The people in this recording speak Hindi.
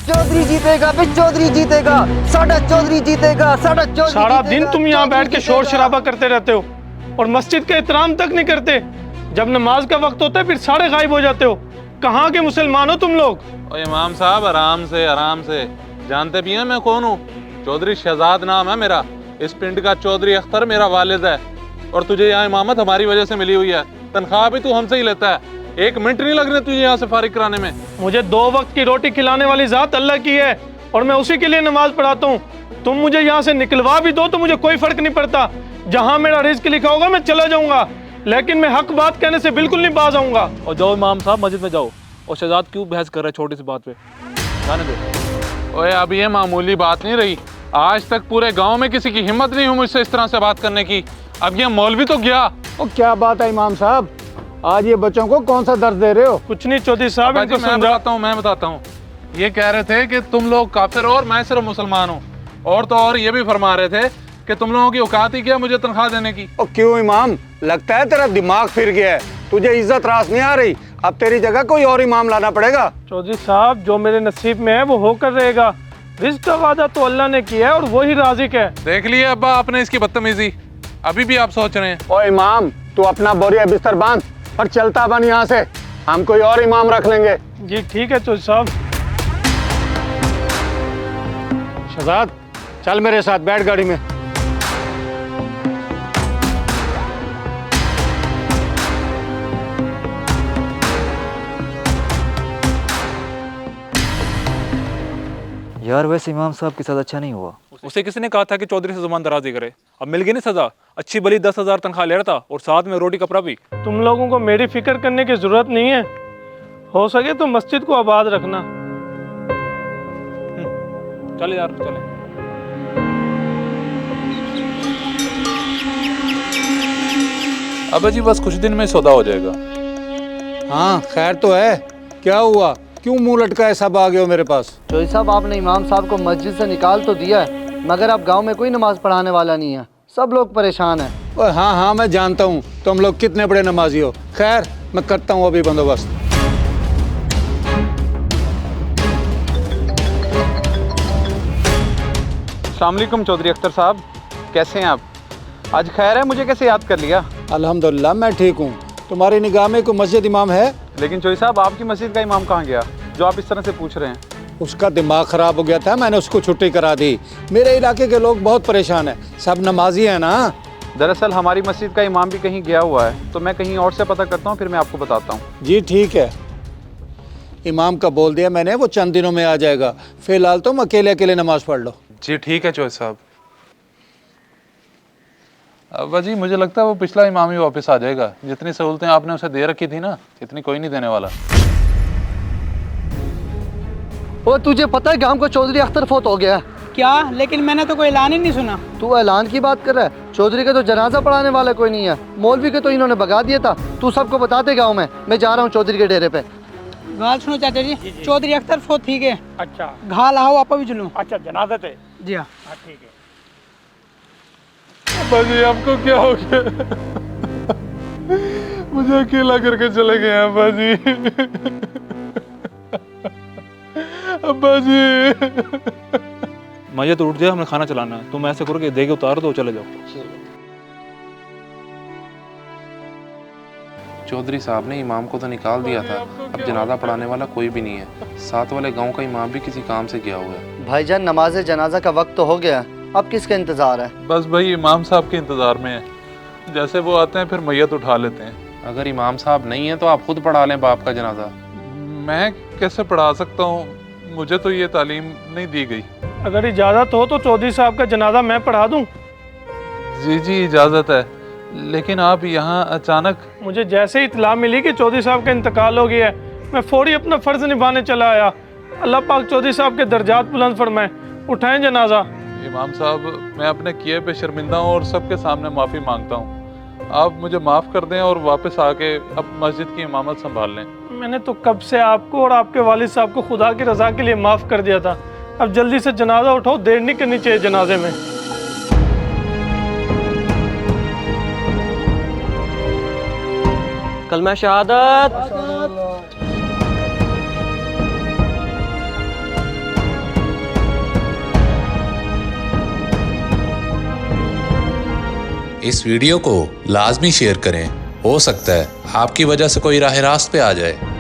चौधरी जीतेगा बे, चौधरी जीतेगा, साडा चौधरी जीतेगा, साडा चौधरी सारा जीतेगा, दिन तुम यहाँ बैठ के चौधरी शोर जीतेगा। शराबा करते रहते हो और मस्जिद का एहतराम तक नहीं करते। जब नमाज का वक्त होता है फिर सारे गायब हो जाते हो। कहाँ के मुसलमान हो तुम लोग? और इमाम साहब आराम से जानते भी हैं मैं कौन हूँ। चौधरी शहजाद नाम है मेरा। इस पिंड का चौधरी अख्तर मेरा वालिद है और तुझे यहाँ इमामत हमारी वजह से मिली हुई है। तनख्वाह भी तू हमसे ही लेता है। 1 मिनट नहीं लग रहे तुझे यहाँ से फारिग कराने में। मुझे 2 वक्त की रोटी खिलाने वाली जात अल्लाह की है और मैं उसी के लिए नमाज पढ़ाता हूँ। तुम मुझे यहाँ से निकलवा भी दो तो मुझे कोई फर्क नहीं पड़ता। जहाँ मेरा रिस्क लिखा होगा मैं चला जाऊंगा, लेकिन मैं हक बात कहने से बिल्कुल नहीं बाज आऊंगा। और जाओ इमाम साहब मस्जिद में जाओ। और शहजाद क्यों बहस कर रहा है छोटी सी बात पे? जाने दो। ओए अब ये मामूली बात नहीं रही। आज तक पूरे गांव में किसी की हिम्मत नहीं हुई मुझसे इस तरह से बात करने की। अब ये मौलवी तो गया। ओ क्या बात है इमाम साहब, आज ये बच्चों को कौन सा दर्द दे रहे हो? कुछ नहीं चौधरी साहब, इनको समझा। मैं बताता हूँ। ये कह रहे थे कि तुम लोग काफिर हो और मैं सिर्फ मुसलमान हूँ। और तो और ये भी फरमा रहे थे कि तुम लोगों की औकात ही क्या मुझे तनख्वाह देने की। ओ क्यों इमाम, लगता है तेरा दिमाग फिर गया है, तुझे इज्जत रास नहीं आ रही। अब तेरी जगह कोई और इमाम लाना पड़ेगा। चौधरी साहब जो मेरे नसीब में है वो होकर रहेगा। रिस्क का वादा तो अल्लाह ने किया है और वही राज़िक है। देख लिए अब्बा आपने इसकी बदतमीजी। अभी भी आप सोच रहे हैं। ओ इमाम तू अपना बोरिया बिस्तर बांध और चलता बन यहाँ से, हम कोई और इमाम रख लेंगे। जी ठीक है चौधरी साहब। शहजाद चल मेरे साथ, बैठ गाड़ी में। यार वैसे इमाम साहब के साथ अच्छा नहीं हुआ। उसे किसी ने कहा था कि चौधरी से जुबान दराजी करे। अब मिल गई नहीं सजा। अच्छी भली 10,000 तनख्वाह ले रहा था और साथ में रोटी कपड़ा भी। तुम लोगों को मेरी फिक्र करने की जरूरत नहीं है। हो सके तो मस्जिद को आबाद रखना। चले यार चले। अबे जी बस कुछ दिन में सौदा हो जाएगा। हाँ खैर तो है, क्या हुआ, क्यों मुंह लटका है, सब आ गए हो मेरे पास? चौधरी साहब आपने इमाम साहब को मस्जिद से निकाल तो दिया है, मगर अब गांव में कोई नमाज पढ़ाने वाला नहीं है। सब लोग परेशान हैं। ओए हाँ हाँ मैं जानता हूँ तुम लोग कितने बड़े नमाजी हो। खैर मैं करता हूँ अभी बंदोबस्त। अस्सलाम वालेकुम चौधरी अख्तर साहब, कैसे हैं आप? आज खैर है, मुझे कैसे याद कर लिया? अल्हम्दुलिल्लाह मैं ठीक हूँ। तुम्हारी निगाह में कोई मस्जिद इमाम है? लेकिन चौधरी साहब आपकी मस्जिद का इमाम कहाँ गया जो आप इस तरह से पूछ रहे हैं? उसका दिमाग ख़राब हो गया था, मैंने उसको छुट्टी करा दी। मेरे इलाके के लोग बहुत परेशान हैं, सब नमाजी हैं ना। दरअसल हमारी मस्जिद का इमाम भी कहीं गया हुआ है, तो मैं कहीं और से पता करता हूँ, फिर मैं आपको बताता हूँ। जी ठीक है, इमाम का बोल दिया मैंने, वो चंद दिनों में आ जाएगा। फिलहाल तुम अकेले अकेले नमाज पढ़ लो। जी ठीक है चौधरी साहब। अब्बा जी मुझे लगता है वो पिछला इमाम ही वापस आ जाएगा। जितनी सहूलतें आपने उसे दे रखी थी ना, इतनी कोई नहीं देने वाला। वो तुझे पता है गांव का चौधरी अख्तर फौत हो गया है? क्या? लेकिन मैंने तो कोई ऐलान ही नहीं सुना। तू ऐलान की बात कर रहा है? चौधरी का तो जनाजा पढ़ाने वाला कोई नहीं है, मौलवी के तो इन्होंने भगा दिया था। तू सबको बता दे गाँव में, मैं जा रहा हूँ चौधरी के डेरे पे। गाल सुनो चाचा जी, चौधरी अख्तर फौत ठीक है। अच्छा घाल आओ आप भी चलो। अच्छा जनाजा थे? जी हाँ। ठीक है। अब्बा जी आपको क्या हो गया? मुझे अकेला करके चले गए अब्बा जी। अब्बा जी मजे तो उठ जाए, हमें खाना चलाना है। तुम ऐसे करो कि देगे उतार दो, चले जाओ। चौधरी साहब ने इमाम को तो निकाल दिया था, अब जनाजा पढ़ाने वाला कोई भी नहीं है। साथ वाले गांव का इमाम भी किसी काम से गया हुआ है। भाईजान नमाज जनाजा का वक्त तो हो गया, अब किसका इंतजार है? बस भाई इमाम साहब के इंतजार में है। जैसे वो आते हैं फिर मैयत उठा लेते हैं। अगर इमाम साहब नहीं है तो आप खुद पढ़ा लें बाप का जनाजा। मैं कैसे पढ़ा सकता हूँ, मुझे तो ये तालीम नहीं दी गई। अगर इजाज़त हो तो चौधरी साहब का जनाजा मैं पढ़ा दूँ? जी जी इजाज़त है, लेकिन आप यहाँ अचानक। मुझे जैसे ही इतला मिली कि चौधरी साहब का इंतकाल हो गया है, मैं फौरी अपना फ़र्ज निभाने चला आया। अल्लाह पाक चौधरी साहब के दर्जात बुलंद फरमाए, उठाएं जनाजा। इमाम साहब मैं अपने किए पे शर्मिंदा हूँ और सबके सामने माफ़ी मांगता हूँ। आप मुझे माफ़ कर दें और वापस आके अब मस्जिद की इमामत संभाल लें। मैंने तो कब से आपको और आपके वालिद साहब को खुदा की रज़ा के लिए माफ़ कर दिया था। अब जल्दी से जनाजा उठाओ, देर नहीं करनी चाहिए जनाजे में। कलमा शहादत। इस वीडियो को लाजमी शेयर करें। हो सकता है आपकी वजह से कोई राह रास्त पे आ जाए।